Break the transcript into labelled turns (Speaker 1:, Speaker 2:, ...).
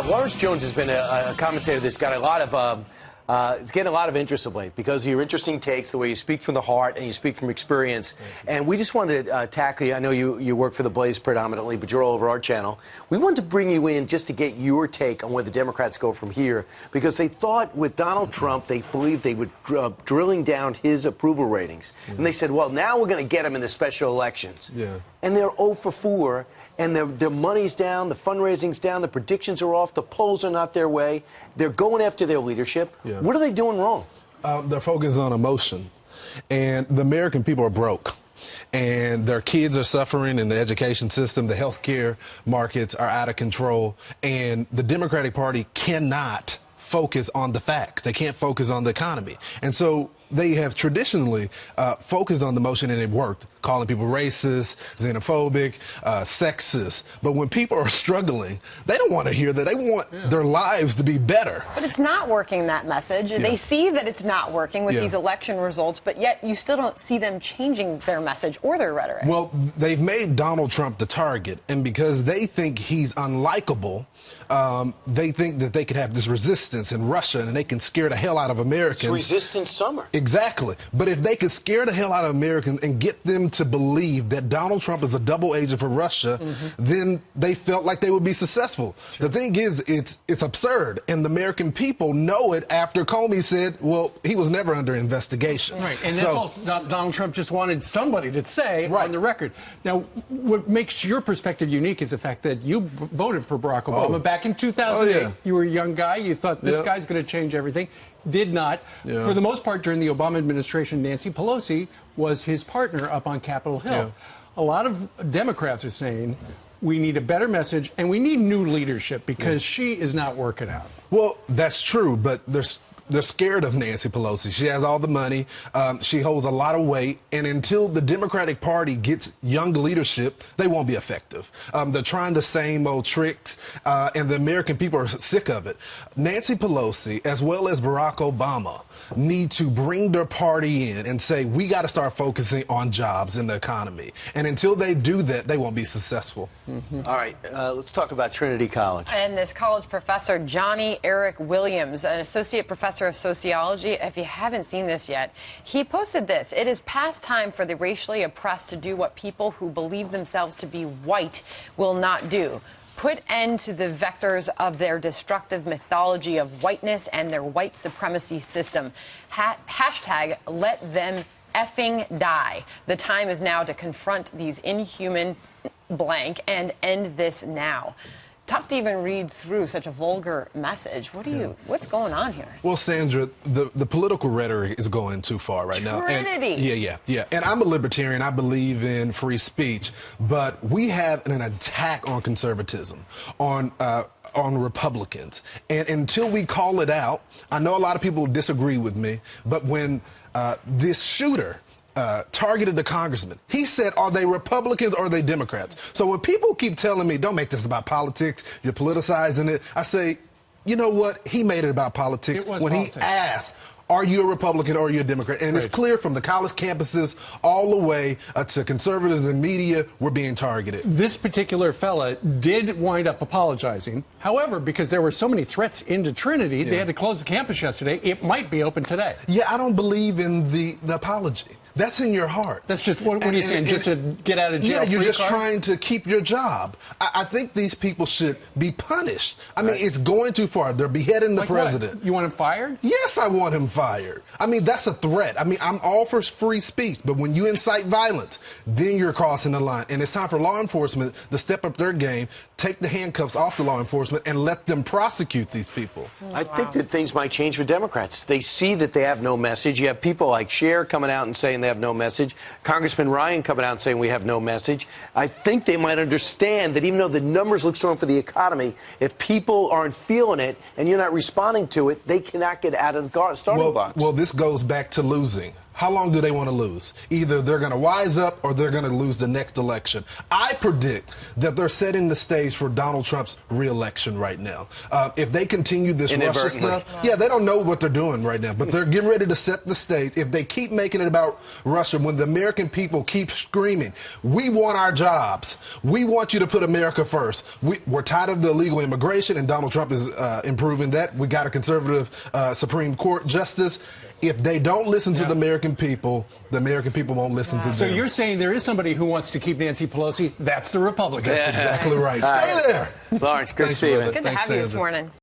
Speaker 1: Lawrence Jones has been a commentator that's got a lot of, it's getting a lot of interest of late because of your interesting takes, the way you speak from the heart and you speak from experience. And we just wanted to tackle you. I know you work for the Blaze predominantly, but you're all over our channel. We wanted to bring you in just to get your take on where the Democrats go from here, because they thought with Donald Trump, they believed they would drilling down his approval ratings. And they said, well, now we're going to get him in the special elections. And they're 0 for 4. And their money's down, the fundraising's down, the predictions are off, the polls are not their way. They're going after their leadership. What are they doing wrong?
Speaker 2: They're focused on emotion. And the American people are broke. And their kids are suffering in the education system. The health care markets are out of control. And the Democratic Party cannot focus on the facts. They can't focus on the economy. And so they have traditionally focused on the motion, and it worked, calling people racist, xenophobic, sexist. But when people are struggling, they don't want to hear that. They want their lives to be better.
Speaker 3: But it's not working, that message. They see that it's not working with these election results, but yet you still don't see them changing their message or their rhetoric.
Speaker 2: Well, they've made Donald Trump the target, and because they think he's unlikable, they think that they could have this resistance in Russia, and they can scare the hell out of Americans.
Speaker 1: It's resistance summer.
Speaker 2: Exactly. But if they could scare the hell out of Americans and get them to believe that Donald Trump is a double agent for Russia, then they felt like they would be successful. The thing is, it's absurd, and the American people know it after Comey said, well, he was never under investigation.
Speaker 4: Right, and that's all Donald Trump just wanted somebody to say on the record. Now, what makes your perspective unique is the fact that you voted for Barack Obama back in 2008. You were a young guy. You thought this guy's going to change everything. Did not. For the most part, during the Obama administration, Nancy Pelosi was his partner up on Capitol Hill. A lot of Democrats are saying we need a better message and we need new leadership because she is not working out.
Speaker 2: Well, that's true, but they're scared of Nancy Pelosi. She has all the money. She holds a lot of weight. And until the Democratic Party gets young leadership, they won't be effective. They're trying the same old tricks, and the American people are sick of it. Nancy Pelosi, as well as Barack Obama, need to bring their party in and say, we got to start focusing on jobs in the economy. And until they do that, they won't be successful.
Speaker 1: All right, let's talk about Trinity College.
Speaker 3: And this college professor, Johnny Eric Williams, an associate professor of sociology, if you haven't seen this yet, he posted this: "It is past time for the racially oppressed to do what people who believe themselves to be white will not do. Put end to the vectors of their destructive mythology of whiteness and their white supremacy system. Hashtag let them effing die. The time is now to confront these inhuman blank and end this now." Tough to even read through such a vulgar message. What's going on here?
Speaker 2: Well, Sandra, the political rhetoric is going too far right now.
Speaker 3: Trinity.
Speaker 2: And I'm a libertarian. I believe in free speech, but we have an attack on conservatism, on Republicans. And until we call it out, I know a lot of people disagree with me, but when this shooter targeted the congressman, he said, are they Republicans or are they Democrats? So when people keep telling me, don't make this about politics, you're politicizing it, I say, you know what? He made it about politics when he asked, are you a Republican or are you a Democrat? And it's clear from the college campuses all the way to conservatives and media, we're being targeted.
Speaker 4: This particular fella did wind up apologizing. However, because there were so many threats into Trinity, they had to close the campus yesterday. It might be open today.
Speaker 2: Yeah, I don't believe in the apology. That's in your heart.
Speaker 4: That's just, what are you saying, just to get out of jail?
Speaker 2: Yeah, you're just trying to keep your job. I think these people should be punished. I mean, it's going too far. They're beheading the president.
Speaker 4: What? You want him fired?
Speaker 2: Yes, I want him fired. I mean, that's a threat. I mean, I'm all for free speech, but when you incite violence, then you're crossing the line. And it's time for law enforcement to step up their game, take the handcuffs off the law enforcement, and let them prosecute these people.
Speaker 1: I think that things might change for Democrats. They see that they have no message. You have people like Cher coming out and saying they have no message. Congressman Ryan coming out and saying we have no message. I think they might understand that even though the numbers look strong for the economy, if people aren't feeling it and you're not responding to it, they cannot get out of the starting box.
Speaker 2: Well, this goes back to losing. how long do they want to lose? Either they're going to wise up or they're going to lose the next election. I predict that they're setting the stage for Donald Trump's re-election right now. If they continue this Russia stuff, yeah, they don't know what they're doing right now, but they're getting ready to set the stage. If they keep making it about Russia, when the American people keep screaming, we want our jobs, we want you to put America first. We're tired of the illegal immigration, and Donald Trump is improving that. We got a conservative Supreme Court justice. If they don't listen to the American people won't listen to them.
Speaker 4: So you're saying there is somebody who wants to keep Nancy Pelosi? That's the Republicans.
Speaker 2: That's exactly right. Stay there.
Speaker 1: Lawrence, good to see you.
Speaker 3: Good to have you this morning.